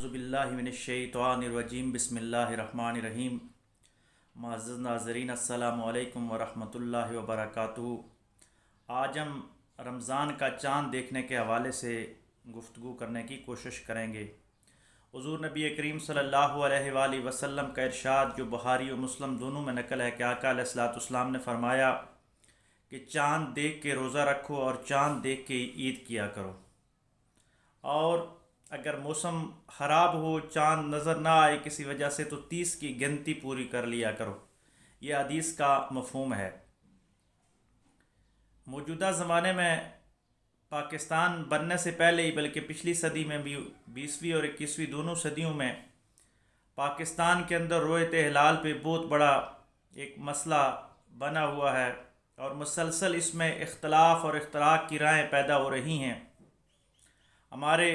बिल्लाहि मिनश्शैतानिर्रजीम बिस्मिल्लाहिर्रहमानिर्रहीम। मुअज़्ज़ज़ नाज़रीन अस्सलामु अलैकुम वरहमतुल्लाहि वबरकातुहू। आज हम रमज़ान का चाँद देखने के हवाले से गुफ्तगू करने की कोशिश करेंगे। हुज़ूर नबी करीम सल्लल्लाहु अलैहि वसल्लम का इरशाद जो बुखारी और मुस्लिम दोनों में नकल है कि आका अलैहिस्सलाम ने फरमाया कि चाँद देख के रोज़ा रखो और चाँद देख के ईद किया करो, और अगर मौसम ख़राब हो, चाँद नज़र ना आए किसी वजह से, तो 30 की गिनती पूरी कर लिया करो। यह हदीस का मफ़हूम है। मौजूदा ज़माने में पाकिस्तान बनने से पहले ही, बल्कि पिछली सदी में भी, 20वीं और 21वीं दोनों सदियों में पाकिस्तान के अंदर रोयत हिलाल पे बहुत बड़ा एक मसला बना हुआ है और मुसलसल इसमें इख्तलाफ और इख्तराक की राहें पैदा हो रही हैं। हमारे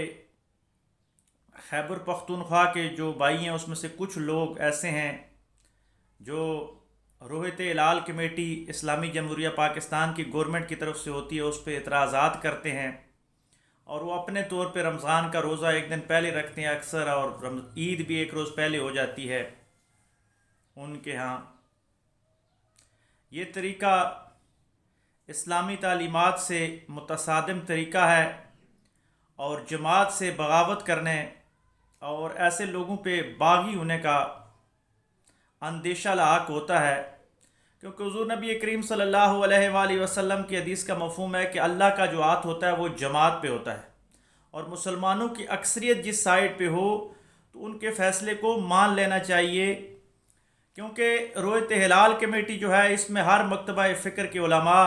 खैबर पख्तूनख्वा के जो भाई हैं उसमें से कुछ लोग ऐसे हैं जो रोयत हिलाल कमेटी इस्लामी जमहूरिया पाकिस्तान की गवर्नमेंट की तरफ से होती है उस पर एतराज़ात करते हैं, और वो अपने तौर पे रमज़ान का रोज़ा एक दिन पहले रखते हैं अक्सर, और ईद भी एक रोज़ पहले हो जाती है उनके यहाँ। ये तरीक़ा इस्लामी तालीमात से मुतसादिम तरीक़ा है और जमात से बगावत करने और ऐसे लोगों पे बागी होने का अंदेशा लाक होता है, क्योंकि हुज़ूर नबी करीम सल्लल्लाहु अलैहि वसल्लम की हदीस का मफ़हूम है कि अल्लाह का जो हाथ होता है वो जमात पे होता है, और मुसलमानों की अक्सरियत जिस साइड पे हो तो उनके फ़ैसले को मान लेना चाहिए, क्योंकि रोयत हिलाल कमेटी जो है इसमें हर मकतबा फ़िक्र के उलमा,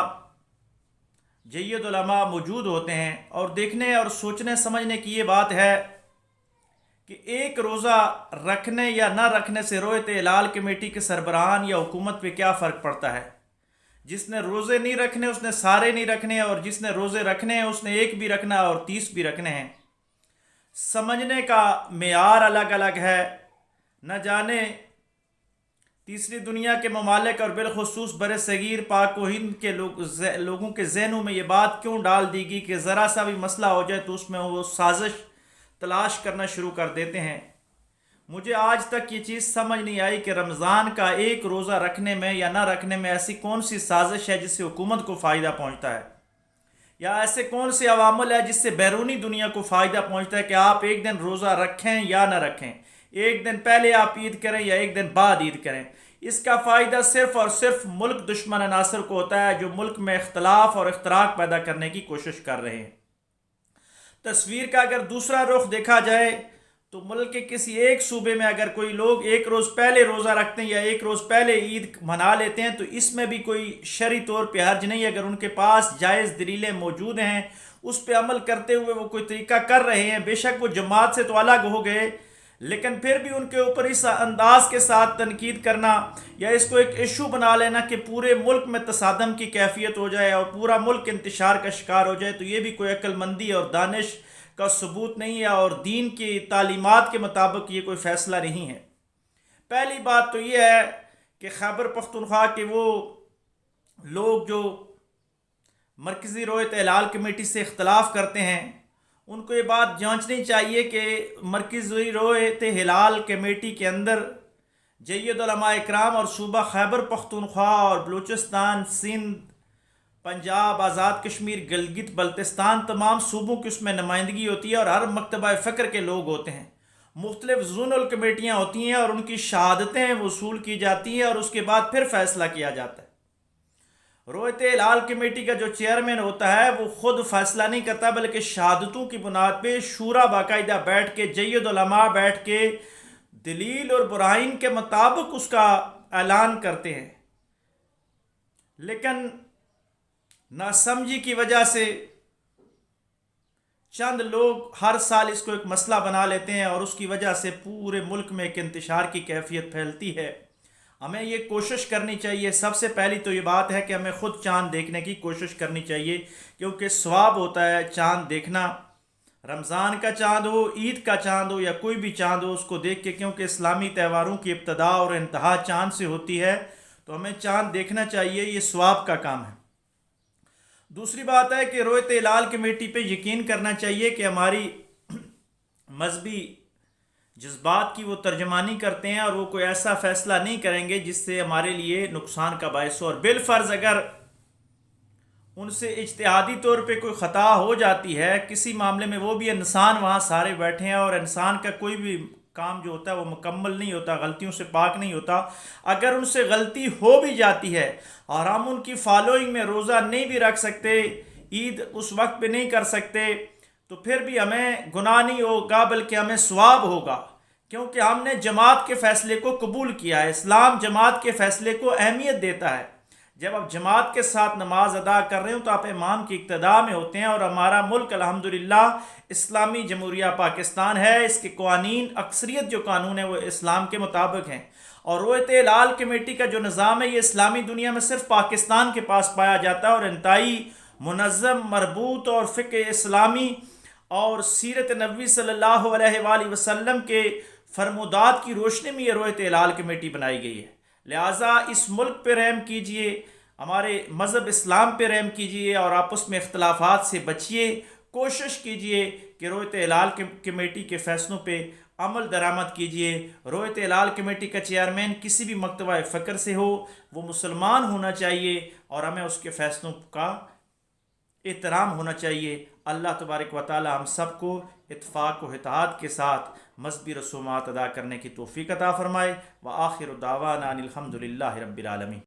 जय्यद उलमा मौजूद होते हैं। और देखने और सोचने समझने की ये बात है कि एक रोज़ा रखने या ना रखने से रोयत हिलाल कमेटी के सरबराहान या हुकूमत पे क्या फ़र्क पड़ता है। जिसने रोज़े नहीं रखने उसने सारे नहीं रखने, और जिसने रोज़े रखने हैं उसने एक भी रखना और 30 भी रखने हैं। समझने का मेयार अलग अलग है। न जाने तीसरी दुनिया के ममालिक और बिलखुसूस बर सगीर पाक व हिंद के लोगों के जहनों में ये बात क्यों डाल दी गई कि ज़रा सा भी मसला हो जाए तो उसमें वो साजिश तलाश करना शुरू कर देते हैं। मुझे आज तक ये चीज़ समझ नहीं आई कि रमज़ान का एक रोज़ा रखने में या ना रखने में ऐसी कौन सी साजिश है जिससे हुकूमत को फ़ायदा पहुंचता है, या ऐसे कौन से अवामल है जिससे बैरूनी दुनिया को फ़ायदा पहुंचता है कि आप एक दिन रोज़ा रखें या ना रखें, एक दिन पहले आप ईद करें या एक दिन बाद ईद करें। इसका फ़ायदा सिर्फ़ और सिर्फ मुल्क दुश्मन अनासर को होता है जो मुल्क में इख्तलाफ और इख्तराक पैदा करने की कोशिश कर रहे हैं। तस्वीर का अगर दूसरा रुख देखा जाए तो मुल्क के किसी एक सूबे में अगर कोई लोग एक रोज़ पहले रोज़ा रखते हैं या एक रोज़ पहले ईद मना लेते हैं तो इसमें भी कोई शरई तौर पे हर्ज नहीं है। अगर उनके पास जायज़ दलीलें मौजूद हैं, उस पर अमल करते हुए वो कोई तरीका कर रहे हैं, बेशक वो जमात से तो अलग हो गए, लेकिन फिर भी उनके ऊपर इस अंदाज के साथ तनकीद करना या इसको एक इशू बना लेना कि पूरे मुल्क में तसादम की कैफियत हो जाए और पूरा मुल्क इंतशार का शिकार हो जाए, तो ये भी कोई अक्लमंदी और दानिश का सबूत नहीं है और दीन की तालीमात के मुताबिक ये कोई फ़ैसला नहीं है। पहली बात तो ये है कि खैबर पख्तूनख्वा के वो लोग जो मरकज़ी रोयत हिलाल कमेटी से इख्तलाफ करते हैं उनको ये बात जांचनी चाहिए कि मरकज़ी रोयत हिलाल कमेटी के अंदर जय्यद उलमा इकराम और सूबा खैबर पख्तूनख्वा और बलूचिस्तान, सिंध, पंजाब, आज़ाद कश्मीर, गिलगित बल्तिस्तान, तमाम सूबों की उसमें नुमाइंदगी होती है और हर मकतबा फ़िक्र के लोग होते हैं। मुख्तलिफ़ ज़ोनल कमेटियाँ होती हैं और उनकी शहादतें वसूल की जाती हैं और उसके बाद फिर फ़ैसला किया जाता है। रोयत हिलाल कमेटी का जो चेयरमैन होता है वो खुद फैसला नहीं करता, बल्कि शहादतों की बुनियाद पे शूरा बाकायदा बैठ के, जय्यद उलमा बैठ के दलील और बुराइन के मुताबिक उसका ऐलान करते हैं। लेकिन नासमझी की वजह से चंद लोग हर साल इसको एक मसला बना लेते हैं और उसकी वजह से पूरे मुल्क में एक इंतशार की कैफियत फैलती है। हमें ये कोशिश करनी चाहिए, सबसे पहली तो ये बात है कि हमें ख़ुद चाँद देखने की कोशिश करनी चाहिए, क्योंकि सवाब होता है चाँद देखना। रमज़ान का चाँद हो, ईद का चाँद हो या कोई भी चाँद हो, उसको देख के, क्योंकि इस्लामी त्यौहारों की इब्तदा और इंतहा चाँद से होती है, तो हमें चाँद देखना चाहिए, ये सवाब का काम है। दूसरी बात है कि रोयत हिलाल कमेटी पे यकीन करना चाहिए कि हमारी मजहबी جذبات کی وہ ترجمانی کرتے ہیں، اور وہ کوئی ایسا فیصلہ نہیں کریں گے جس سے ہمارے لیے نقصان کا باعث ہو، اور بالفرض اگر ان سے اجتہادی طور پہ کوئی خطا ہو جاتی ہے کسی معاملے میں، وہ بھی انسان وہاں سارے بیٹھے ہیں، اور انسان کا کوئی بھی کام جو ہوتا ہے وہ مکمل نہیں ہوتا، غلطیوں سے پاک نہیں ہوتا، اگر ان سے غلطی ہو بھی جاتی ہے اور ہم ان کی فالوئنگ میں روزہ نہیں بھی رکھ سکتے، عید اس وقت پہ نہیں کر سکتے، تو پھر بھی ہمیں گناہ نہیں ہوگا بلکہ ہمیں ثواب ہوگا، کیونکہ ہم نے جماعت کے فیصلے کو قبول کیا ہے۔ اسلام جماعت کے فیصلے کو اہمیت دیتا ہے۔ جب آپ جماعت کے ساتھ نماز ادا کر رہے ہو تو آپ امام کی اقتداء میں ہوتے ہیں، اور ہمارا ملک الحمدللہ اسلامی جمہوریہ پاکستان ہے، اس کے قوانین اکثریت جو قانون ہیں وہ اسلام کے مطابق ہیں، اور رویت ہلال کمیٹی کا جو نظام ہے یہ اسلامی دنیا میں صرف پاکستان کے پاس پایا جاتا ہے، اور انتہائی منظم، مربوط اور فقہ اسلامی اور سیرت نبوی صلی اللہ علیہ وآلہ وسلم کے فرمودات کی روشنی میں یہ رویت ہلال کمیٹی بنائی گئی ہے۔ لہٰذا اس ملک پہ رحم کیجئے، ہمارے مذہب اسلام پہ رحم کیجئے، اور آپس میں اختلافات سے بچیے، کوشش کیجئے کہ رویت ہلال کمیٹی کے فیصلوں پہ عمل درآمد کیجئے۔ رویت ہلال کمیٹی کا چیئرمین کسی بھی مکتبہ فکر سے ہو، وہ مسلمان ہونا چاہیے، اور ہمیں اس کے فیصلوں کا احترام ہونا چاہیے۔ اللہ تبارک و تعالی ہم سب کو اتفاق و اتحاد کے ساتھ مذہبی رسومات ادا کرنے کی توفیق عطا فرمائے۔ وآخر دعوانا ان الحمد للہ رب العالمین۔